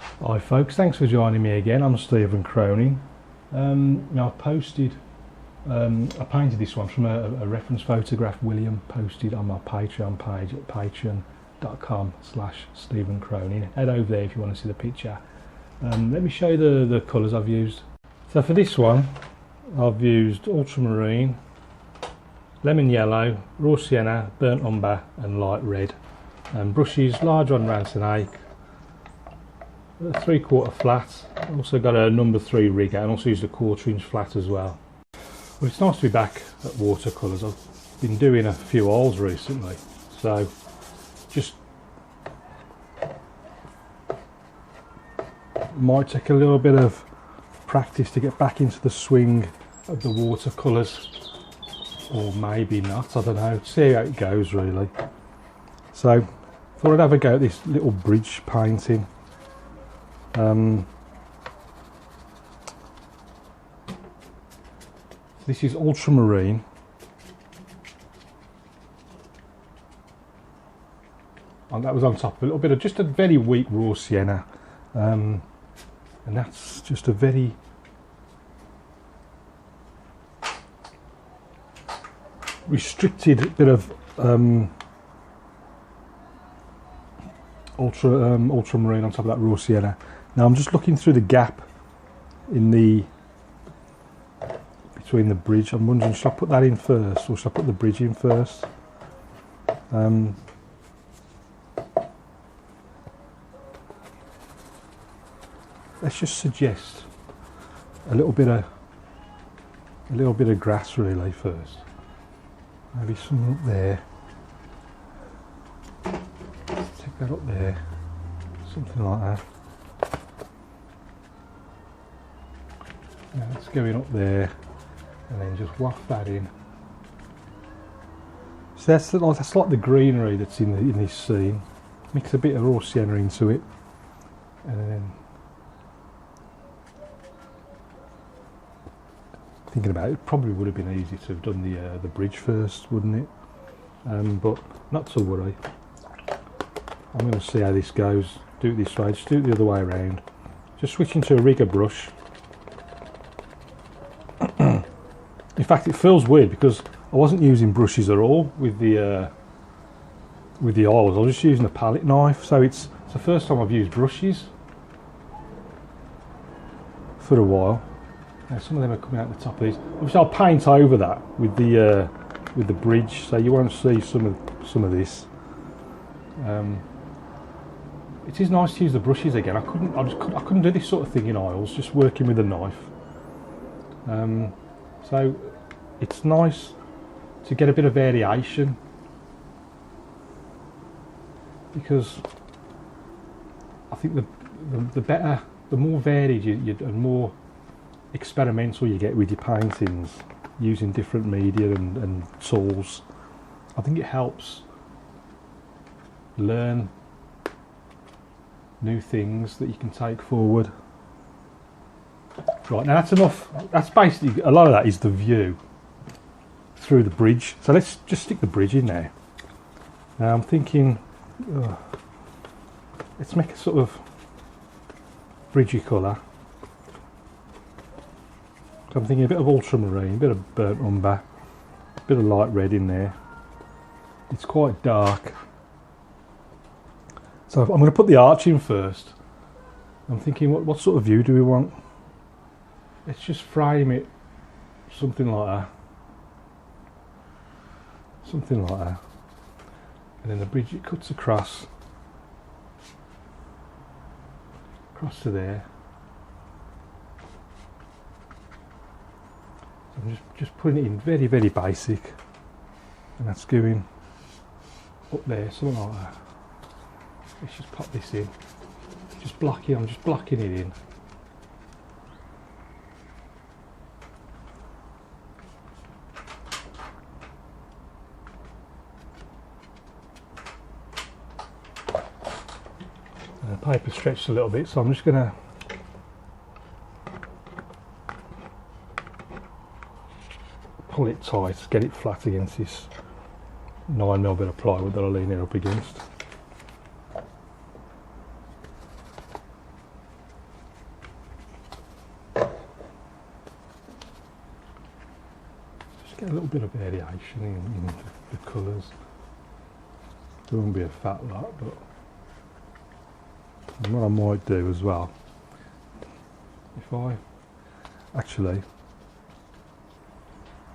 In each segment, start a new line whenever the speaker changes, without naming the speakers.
Hi folks, thanks for joining me again. I'm Stephen Cronin. Now I painted this one from a reference photograph William posted on my Patreon page at patreon.com/Stephen Cronin. Head over there if you want to see the picture. Let me show you the colours I've used. So for this one I've used ultramarine, lemon yellow, raw sienna, burnt umber and light red. Brushes, large one Ransonache, 3/4 flat. Also got a number 3 rigger and also used a 1/4 inch flat as well. Well, it's nice to be back at watercolours. I've been doing a few oils recently, so just might take a little bit of practice to get back into the swing of the watercolours, or maybe not, I don't know, see how it goes really. So thought I'd have a go at this little bridge painting. This is ultramarine, and that was on top of a little bit of just a very weak raw sienna, and that's just a very restricted bit of ultramarine on top of that raw sienna. Now I'm just looking through the gap in between the bridge. I'm wondering, should I put that in first or should I put the bridge in first? Let's just suggest a little bit of grass really first. Maybe some up there. Let's take that up there, something like that. Yeah, let's go in up there and then just waft that in. So that's like the greenery that's in this scene. Mix a bit of raw sienna into it, and then thinking about it, probably would have been easy to have done the bridge first, wouldn't it? But not to worry. I'm going to see how this goes. Do it this way, just do it the other way around. Just switching to a rigger brush. In fact, it feels weird because I wasn't using brushes at all with the oils. I was just using a palette knife, so it's the first time I've used brushes for a while. Now some of them are coming out the top of these. Obviously, I'll paint over that with the bridge, so you won't see some of this. It is nice to use the brushes again. I couldn't do this sort of thing in oils, just working with a knife. So it's nice to get a bit of variation, because I think the better, the more varied and more experimental you get with your paintings, using different media and tools, I think it helps learn new things that you can take forward. Right, now that's enough. That's basically, a lot of that is the view through the bridge. So let's just stick the bridge in there. Now I'm thinking, let's make a sort of bridgey colour. So I'm thinking a bit of ultramarine, a bit of burnt umber, a bit of light red in there. It's quite dark. So I'm going to put the arch in first. I'm thinking, what sort of view do we want? Let's just frame it something like that. Something like that. And then the bridge, it cuts across to there. So I'm just putting it in very, very basic. And that's going up there, something like that. Let's just pop this in. I'm just blocking it in. The paper stretched a little bit, so I'm just going to pull it tight, get it flat against this 9mm bit of plywood that I'll lean it up against. Just get a little bit of variation in the colours. There won't be a fat lot, but and what I might do as well, if I actually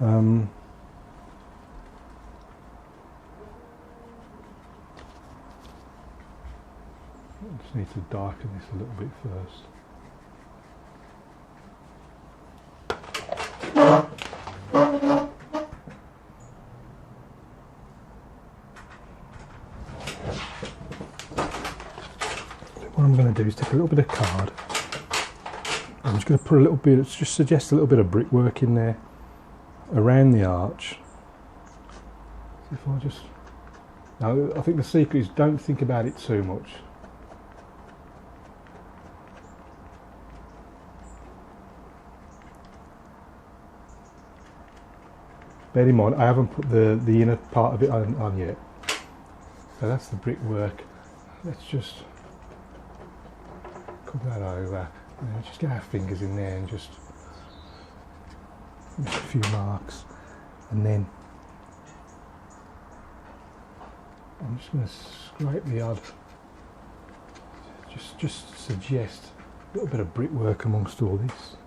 I just need to darken this a little bit first. What I'm going to do is take a little bit of card. I'm just going to put a little bit, just suggest a little bit of brickwork in there around the arch. If I just, now I think the secret is don't think about it too much. Bear in mind, I haven't put the inner part of it on yet. So that's the brickwork. Let's just come that over. And just get our fingers in there and just make a few marks. And then I'm just going to scrape the odd, just suggest a little bit of brickwork amongst all this.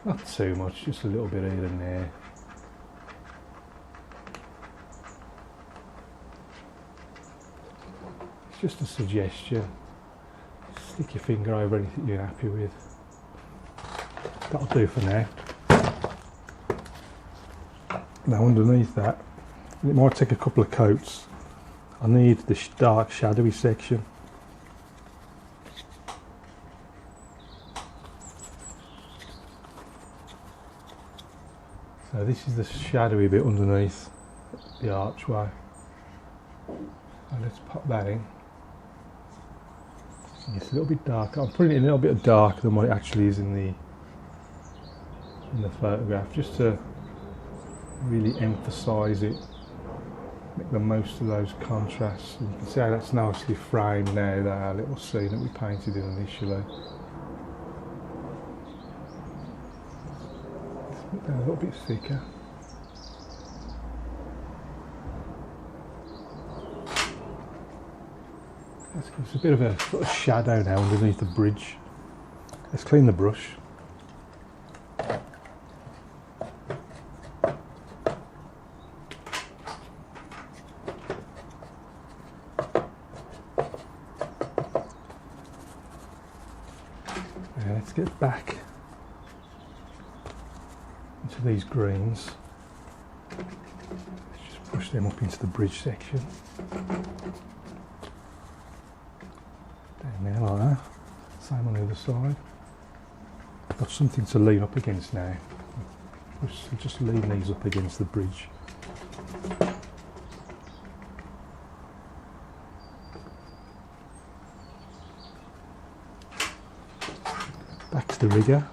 Not too much, just a little bit here and there. It's just a suggestion. Stick your finger over anything you're happy with. That'll do for now. Now underneath that, it might take a couple of coats. I need the dark shadowy section. So this is the shadowy bit underneath the archway. So let's pop that in. It's a little bit darker. I'm putting it in a little bit darker than what it actually is in the photograph, just to really emphasise it, make the most of those contrasts. And you can see how that's nicely framed now, that little scene that we painted in initially. Let's put that a little bit thicker. Let's give us a bit of a sort of shadow now underneath the bridge. Let's clean the brush. Now let's get back into these greens. Let's just push them up into the bridge section. Down there like that. Same on the other side. Got something to lean up against now. Just lean these up against the bridge. Back to the rigger.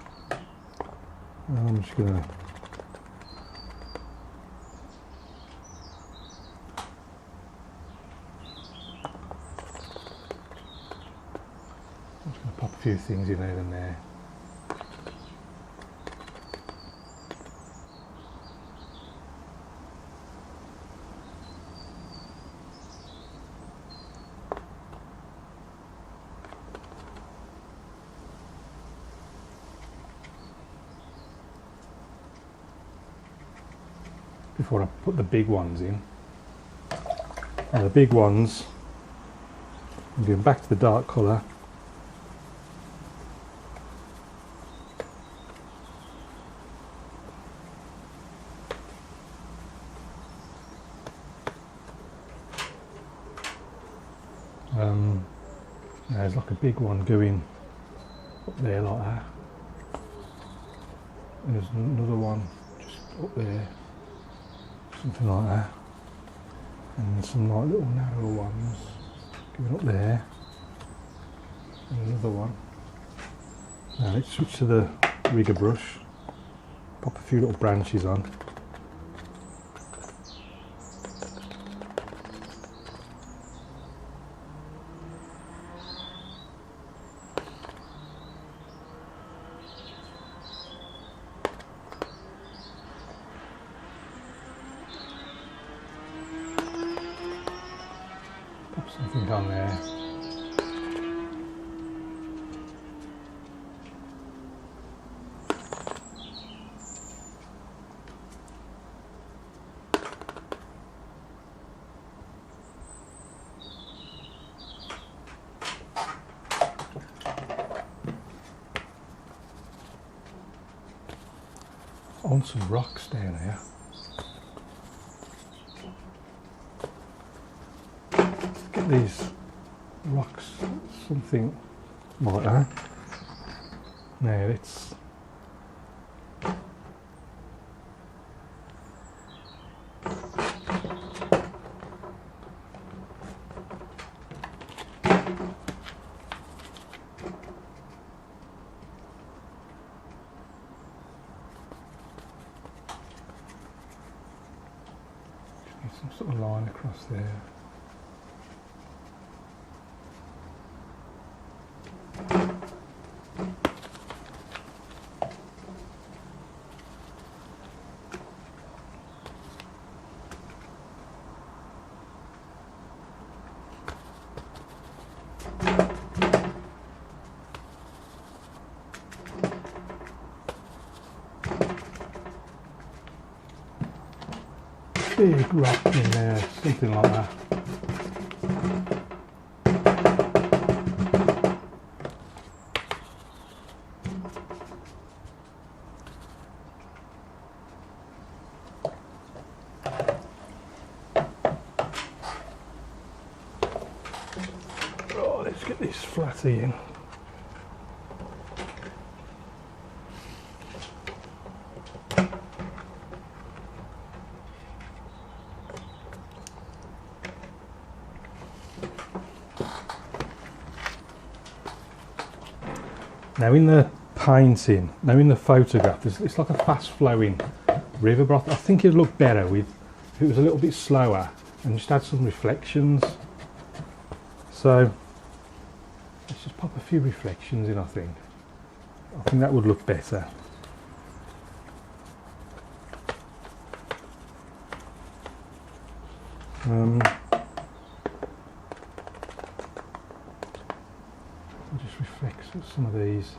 I'm just going to pop a few things in here and there. Before I put the big ones in. Now the big ones, I'm going back to the dark colour. There's like a big one going up there like that. And there's another one just up there. Something like that, and some like little narrow ones going up there, and another one. Now let's switch to the rigger brush, pop a few little branches on. something on there. On some rocks down here. Get these rocks, something like that. Now it's some sort of line across there. Big rock in there, something like that. Oh, let's get this flatty in. Now in the painting, now in the photograph, it's like a fast flowing river, but I think it'd look better if it was a little bit slower and just add some reflections. So let's just pop a few reflections in, I think that would look better. Just reflects some of these.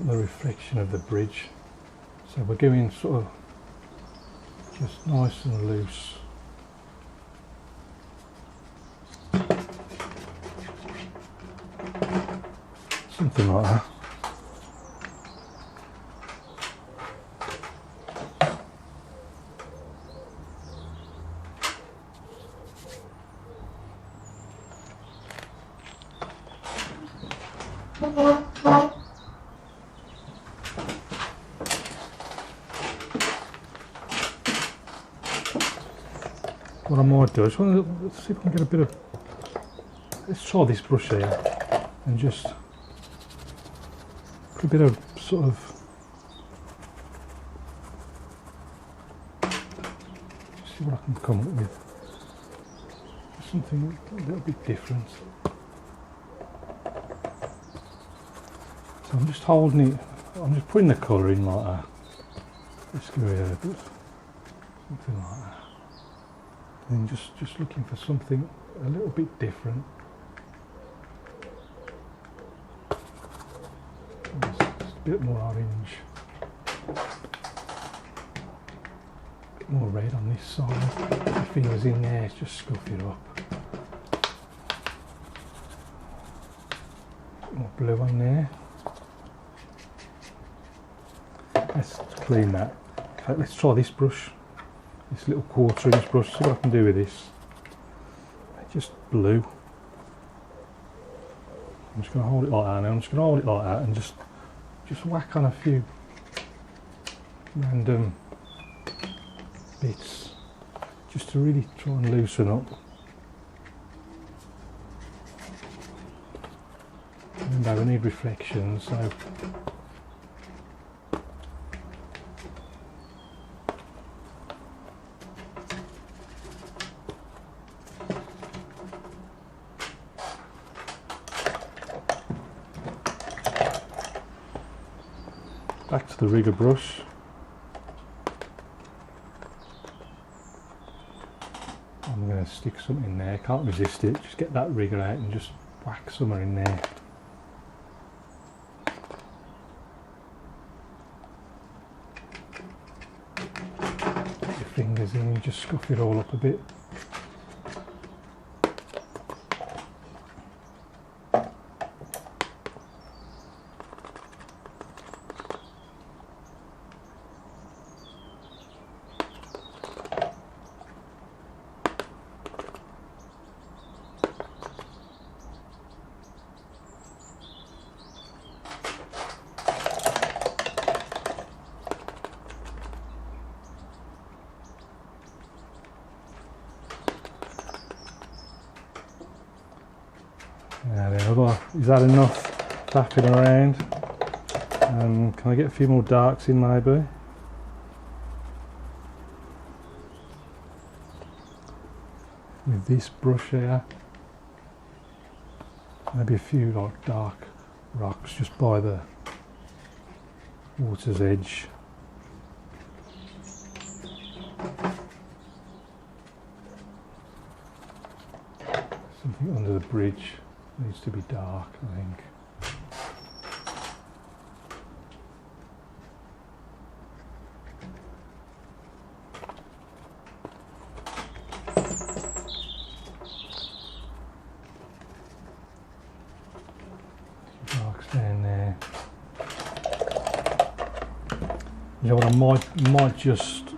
The reflection of the bridge, so we're going sort of just nice and loose. Something like that. What I might do, I just want to see if I can get a bit of, let's try this brush here and just put a bit of sort of, see what I can come up with, something a little bit different. So I'm just holding it, I'm just putting the colour in like that. Let's go here a bit, something like that. And just looking for something a little bit different. Just a bit more orange, a bit more red on this side. Put your fingers in there, just scuff it up. A bit more blue on there. Let's clean that. Okay, let's try this brush. This little 1/4 inch brush, see what I can do with this. Just blue. I'm just going to hold it like that now. I'm just going to hold it like that and just whack on a few random bits just to really try and loosen up. Remember, we need reflections, so back to the rigger brush. I'm going to stick something in there, can't resist it, just get that rigger out and just whack somewhere in there. Get your fingers in and just scuff it all up a bit. Is that enough tapping around? Can I get a few more darks in maybe? With this brush here. Maybe a few like dark rocks just by the water's edge. Something under the bridge. Needs to be dark, I think. Darks down there. You know what, I might just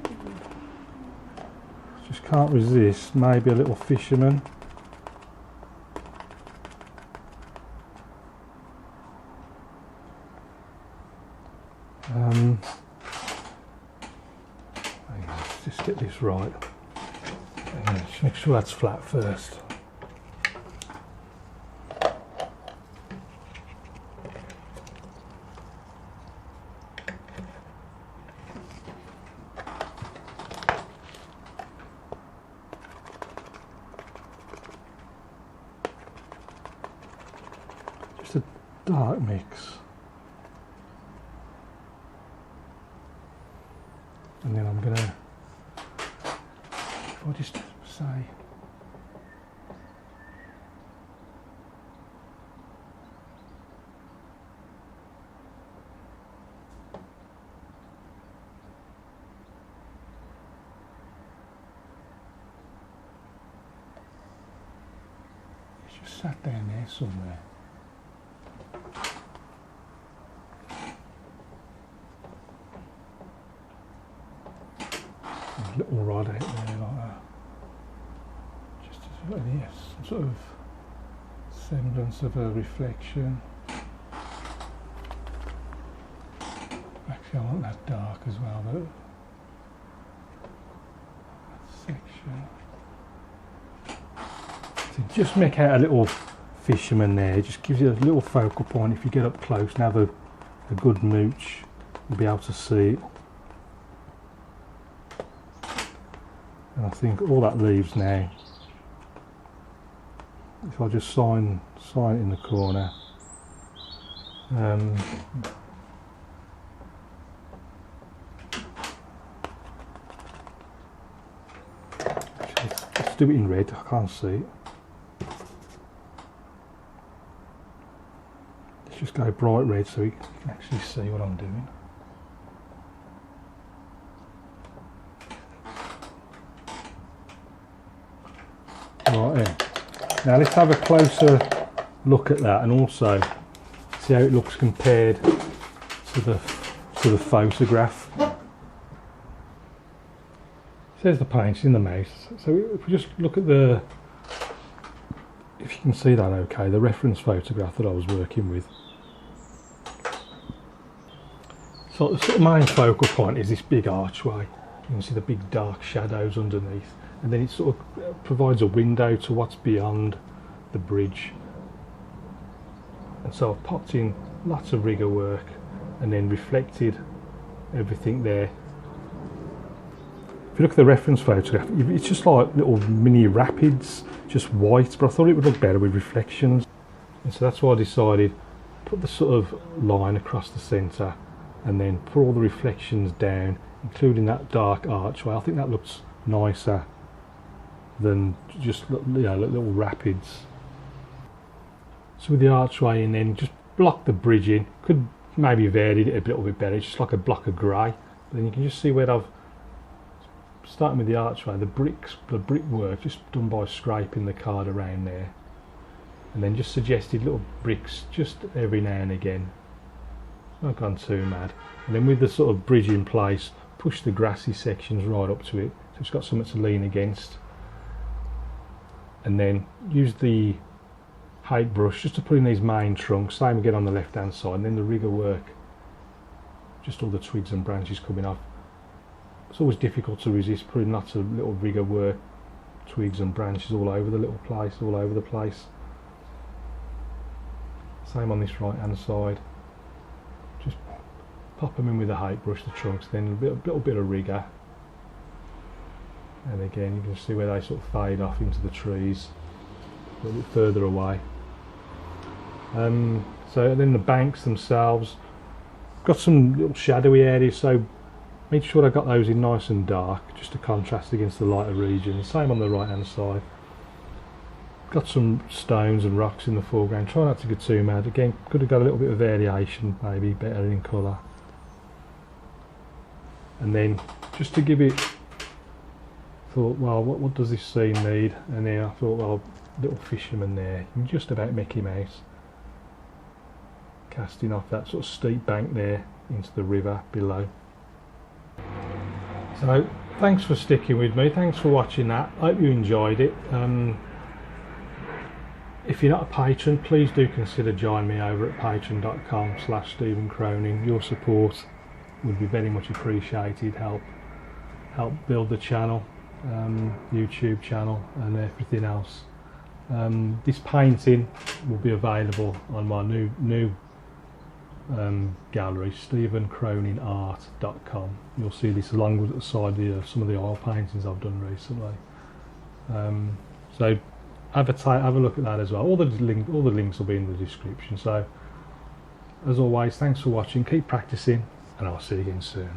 can't resist maybe a little fisherman. Let's just get this right. Just make sure that's flat first. Just a dark mix. And then I'm gonna, if I just say, it's just sat down there somewhere. Little rod out there like that, just as well, yes, some sort of semblance of a reflection. Actually I want that dark as well, but that section. So just make out a little fisherman there, just gives you a little focal point. If you get up close and have a good mooch, you'll be able to see it. And I think all that leaves now, if I just sign it in the corner, let's do it in red, I can't see it. Let's just go bright red so you can actually see what I'm doing. Right then. Now let's have a closer look at that and also see how it looks compared to the photograph. There's the paint in the mouse. So if we just look at the if you can see that okay, the reference photograph that I was working with. So the sort of main focal point is this big archway. You can see the big dark shadows underneath, and then it sort of provides a window to what's beyond the bridge. And so I've popped in lots of rigger work and then reflected everything there. If you look at the reference photograph, it's just like little mini rapids, just white, but I thought it would look better with reflections. And so that's why I decided put the sort of line across the centre and then put all the reflections down, including that dark archway. I think that looks nicer than just, you know, little rapids. So with the archway in, then just block the bridge in. Could maybe varied it a little bit better, it's just like a block of grey. But then you can just see where I've, starting with the archway, the brickwork just done by scraping the card around there, and then just suggested little bricks just every now and again. Not gone too mad. And then with the sort of bridge in place, push the grassy sections right up to it, so it's got something to lean against. And then use the height brush just to put in these main trunks, same again on the left hand side, and then the rigger work, just all the twigs and branches coming off. It's always difficult to resist putting lots of little rigger work, twigs and branches all over the little place, all over the place. Same on this right hand side. Just pop them in with the height brush, the trunks, then a little bit of rigger. And again, you can see where they sort of fade off into the trees, a little bit further away. So then the banks themselves, got some little shadowy areas, so make sure I got those in nice and dark, just to contrast against the lighter regions. Same on the right hand side. Got some stones and rocks in the foreground, try not to get too mad. Again, could have got a little bit of variation, maybe better in colour. And then just to give it, thought, well, what does this scene need? And then I thought, well, little fisherman there, just about Mickey Mouse, casting off that sort of steep bank there into the river below. So thanks for sticking with me, thanks for watching that, I hope you enjoyed it. If you're not a patron, please do consider joining me over at patreon.com/Stephen Cronin. Your support would be very much appreciated, help build the channel, YouTube channel and everything else. This painting will be available on my new gallery, stephencroninart.com. You'll see this along with the side of some of the oil paintings I've done recently. So have a look at that as well. All the links will be in the description. So as always, thanks for watching, keep practicing, and I'll see you again soon.